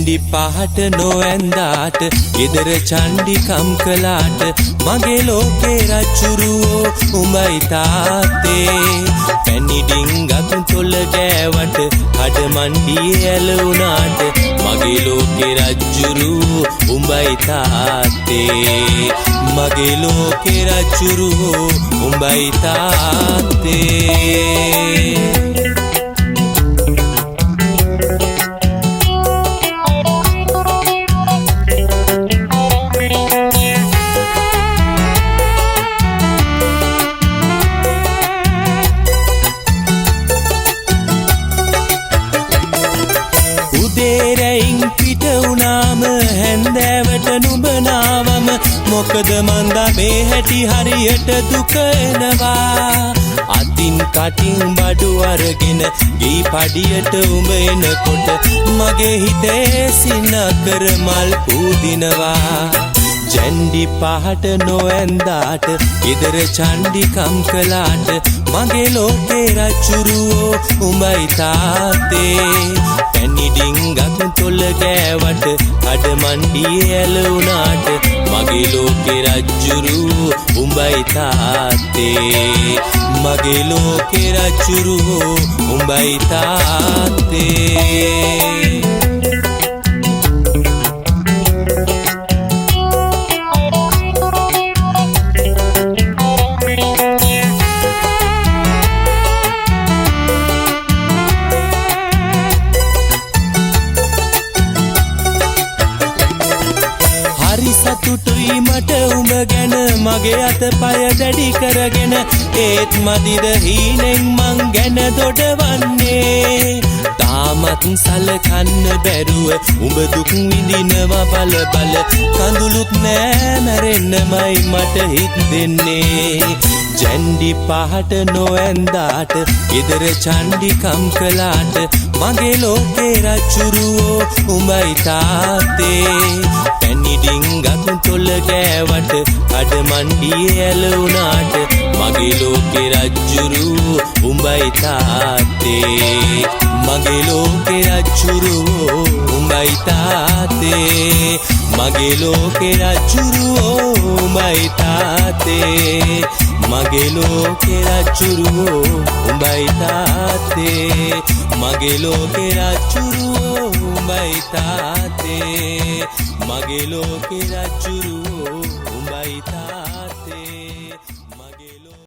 ජැන්ඩි පහට නොඇන්දාට ගෙදර චණ්ඩිකම් කළාට මගේ ලෝකේ රජ්ජුරුවෝ උඹයි තාත්තේ පැණි ඩිංගක් තොල ගෑවට කඩ මණ්ඩියේ ඇලුනාට මගේ ලෝකේ රජ්ජුරුවෝ උඹයි තාත්තේ මගේ ලෝකේ රජ්ජුරුවෝ උඹයි තාත්තේ පිට වුණාම හැන්දෑවට නුඹ නාවම මොකද මන්දා මේ හැටි හරියට දුක එනවා අතින් කටින් බඩු අරගෙන ගී පඩියට උඹ එනකොට මගේ හිතේ සිනකර මල් පූදිනවා ජැන්ඩි පහට නොඇන්දාට ගෙදර චණ්ඩිකම් කළාට මගේ ලෝකේ රජ්ජුරුවෝ උඹයි තාත්තේ පැණි ඩිංගක් තොල ගෑවට කඩ මණ්ඩියේ ඇලුනාට මගේ ලෝකේ රජ්ජුරුවෝ උඹයි තාත්තේ මගේ ලෝකේ රජ්ජුරුවෝ උඹයි තාත්තේ සතුටුයි මට උඹ ගැන මගේ අතපය දැඩි කරගෙන ඒත් මදිද හීනෙන් මං ගැන දොඩවන්නේ තාමත් සලකන්න බැරුව උඹ දුක් විඳිනවා බල බල කඳුළුත් නෑ මැරෙන්නමයි මට හිත් දෙන්නේ ජැන්ඩි පහට නොඇන්දාට ගෙදර චණ්ඩිකම් කළාට මගේ ලෝකේ රජ්ජුරුවෝ උඹයි තාත්තේ පැණි ඩිංගක් තොල ගෑවට කඩ මණ්ඩියේ ඇලුනාට මගේ ලෝකේ රජ්ජුරුවෝ උඹයි තාත්තේ මගේ ලෝකේ රජ්ජුරුවෝ උඹයි තාත්තේ මගේ ලෝකේ රජ්ජුරුවෝ උඹයි තාත්තේ මගේ ලෝකේ රජ්ජුරුවෝ උඹයි තාත්තේ මගේ ලෝකේ රජ්ජුරුවෝ උඹයි තාත්තේ මගේ ලෝකේ රජ්ජුරුවෝ